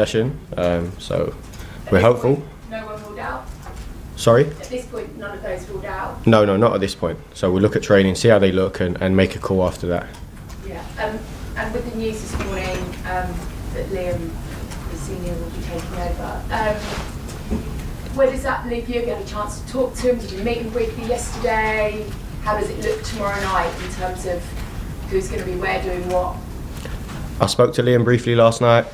session, so we're hopeful. No one ruled out? Sorry? At this point, none of those ruled out? No, not at this point. So we'll look at training, see how they look, and make a call after that. Yeah, and with the news this morning that Liam, Rosenior, will be taking over, where does that leave you? Have you had a chance to talk to him? Did you meet him briefly yesterday? How does it look tomorrow night in terms of who's going to be where doing what? I spoke to Liam briefly last night.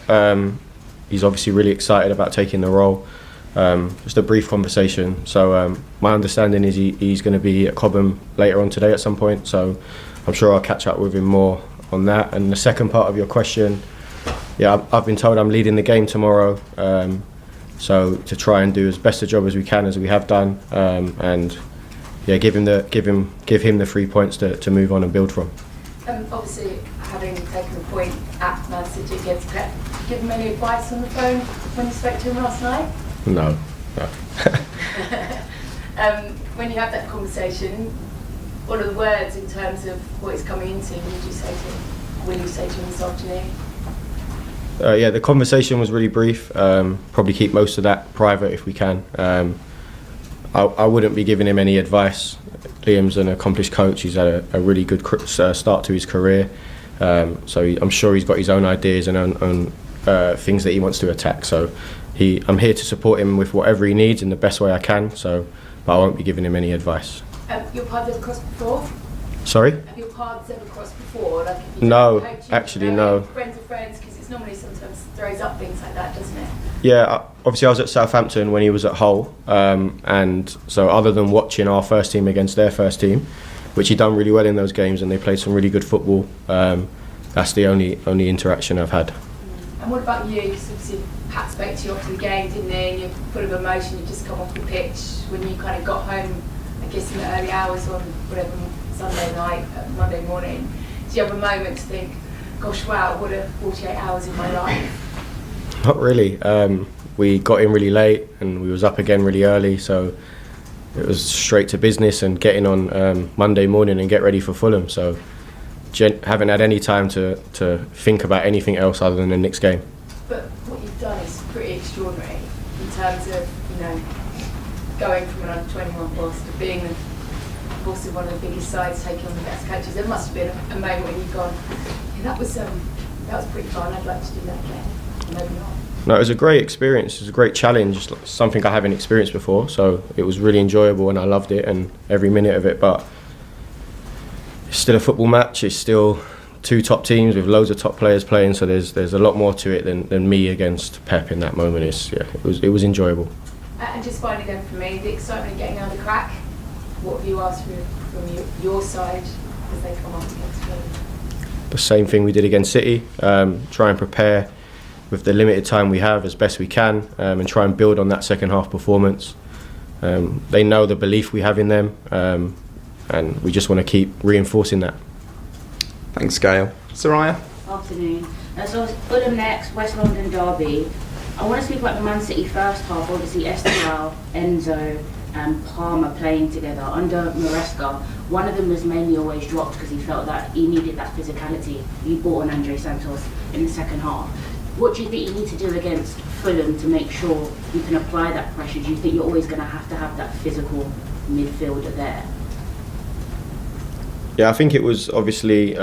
He's obviously really excited about taking the role. Just a brief conversation. So my understanding is he's going to be at Cobham later on today at some point. So I'm sure I'll catch up with him more on that. And the second part of your question, yeah, I've been told I'm leading the game tomorrow. So to try and do as best a job as we can, as we have done, and yeah, give him the 3 points to move on and build from. Obviously, having taken the point at Man City against Pep, did you give him any advice on the phone when you spoke to him last night? No. When you had that conversation, what are the words in terms of what he's coming into? What did you say to him? Will you say to him this afternoon? Yeah, the conversation was really brief. Probably keep most of that private if we can. I wouldn't be giving him any advice. Liam's an accomplished coach. He's had a really good start to his career. So I'm sure he's got his own ideas and own things that he wants to attack. So I'm here to support him with whatever he needs in the best way I can. So, but I won't be giving him any advice. Your paths ever crossed before? Sorry? Have your paths ever crossed before? Like if you No, coaching, actually no. Friends of friends, because it's normally sometimes throws up things like that, doesn't it? Yeah, obviously I was at Southampton when he was at Hull, and so other than watching our first team against their first team, which he done really well in those games and they played some really good football, that's the only interaction I've had. And what about you? Because obviously Pat spoke to you after the game, didn't he? And you're full of emotion, you just come off the pitch. When you kind of got home, I guess in the early hours on whatever Sunday night, Monday morning, do you have a moment to think, gosh, wow, what a 48 hours in my life? Not really. We got in really late and we was up again really early, so it was straight to business and getting on Monday morning and get ready for Fulham. So haven't had any time to think about anything else other than the next game. But what you've done is pretty extraordinary in terms of, going from an under-21 boss to being the boss of one of the biggest sides, taking on the best coaches. There must have been a moment when you've gone, yeah, that was pretty fun, I'd like to do that again. Maybe not. No, it was a great experience. It was a great challenge, something I haven't experienced before. So it was really enjoyable and I loved it and every minute of it. But it's still a football match. It's still two top teams with loads of top players playing. So there's a lot more to it than me against Pep in that moment. It was enjoyable. And just finally then for me, the excitement of getting out of the crack. What have you asked from your side as they come up against Fulham? The same thing we did against City. Try and prepare with the limited time we have as best we can, and try and build on that second half performance. They know the belief we have in them, and we just want to keep reinforcing that. Thanks, Gail. Soraya? Afternoon. So Fulham next, West London derby. I want to speak about the Man City first half. Obviously, Esteval, Enzo and Palmer playing together under Maresca. One of them was mainly always dropped because he felt that he needed that physicality. You brought on Andre Santos in the second half. What do you think you need to do against Fulham to make sure you can apply that pressure? Do you think you're always going to have that physical midfielder there? Yeah, I think it was obviously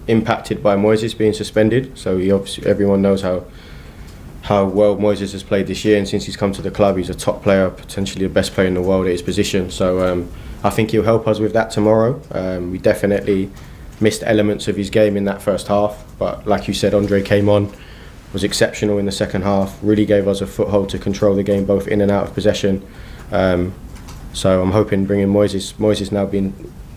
impacted by Moises being suspended. So everyone knows how well Moises has played this year, and since he's come to the club, he's a top player, potentially the best player in the world at his position. So I think he'll help us with that tomorrow. We definitely missed elements of his game in that first half, but like you said, Andre came on, was exceptional in the second half, really gave us a foothold to control the game both in and out of possession. So I'm hoping bringing Moises now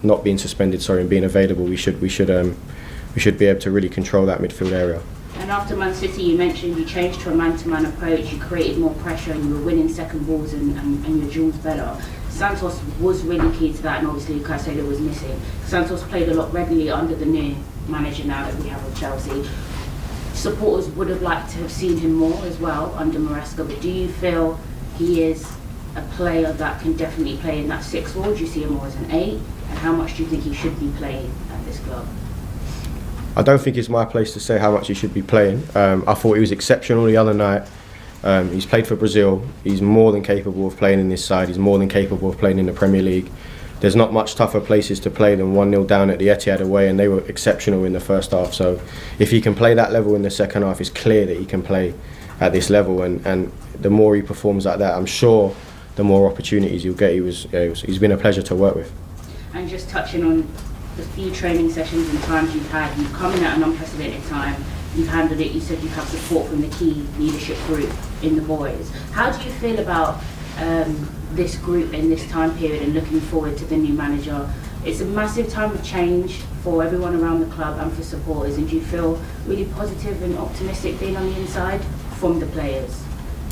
not being suspended, and being available, we should be able to really control that midfield area. And after Man City, you mentioned you changed to a man-to-man approach, you created more pressure and you were winning second balls and your duels better. Santos was really key to that, and obviously Caicedo was missing. Santos played a lot regularly under the new manager now that we have with Chelsea. Supporters would have liked to have seen him more as well under Maresca, but do you feel he is a player that can definitely play in that 6 role? Do you see him more as an 8? And how much do you think he should be playing at this club? I don't think it's my place to say how much he should be playing. I thought he was exceptional the other night. He's played for Brazil. He's more than capable of playing in this side. He's more than capable of playing in the Premier League. There's not much tougher places to play than 1-0 down at the Etihad away, and they were exceptional in the first half. So if he can play that level in the second half, it's clear that he can play at this level. And the more he performs like that, I'm sure the more opportunities he'll get. He's been a pleasure to work with. And just touching on the few training sessions and times you've had, you've come in at an unprecedented time. You've handled it. You said you have support from the key leadership group in the boys. How do you feel about this group in this time period and looking forward to the new manager? It's a massive time of change for everyone around the club and for supporters, and do you feel really positive and optimistic being on the inside from the players?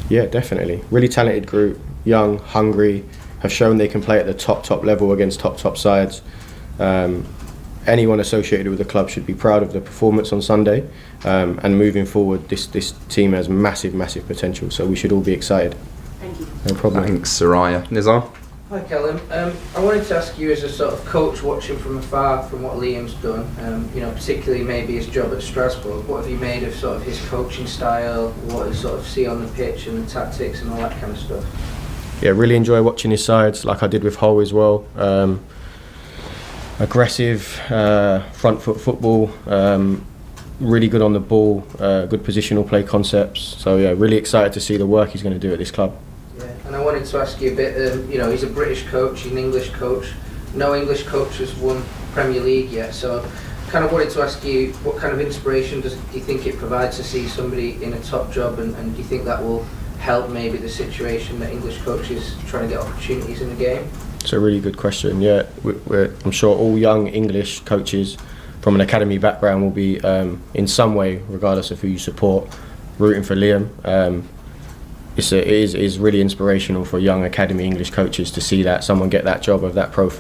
Yeah, definitely. Really talented group, young, hungry, have shown they can play at the top level against top sides. Anyone associated with the club should be proud of the performance on Sunday, and moving forward this team has massive potential, so we should all be excited. Thank you. No problem. Thanks, Soraya. Nizar? Hi Calum. I wanted to ask you, as a sort of coach watching from afar from what Liam's done, particularly maybe his job at Strasbourg, what have you made of sort of his coaching style, what you sort of see on the pitch and the tactics and all that kind of stuff? Yeah, really enjoy watching his sides, like I did with Hull as well. Aggressive, front foot football, really good on the ball, good positional play concepts. So yeah, really excited to see the work he's going to do at this club. Yeah, and I wanted to ask you a bit, he's a British coach, he's an English coach. No English coach has won Premier League yet, so kind of wanted to ask you, what kind of inspiration do you think it provides to see somebody in a top job, and do you think that will help maybe the situation that English coaches trying to get opportunities in the game? It's a really good question. Yeah, I'm sure all young English coaches from an academy background will be, in some way, regardless of who you support, rooting for Liam. It is really inspirational for young academy English coaches to see that someone get that job of that profile.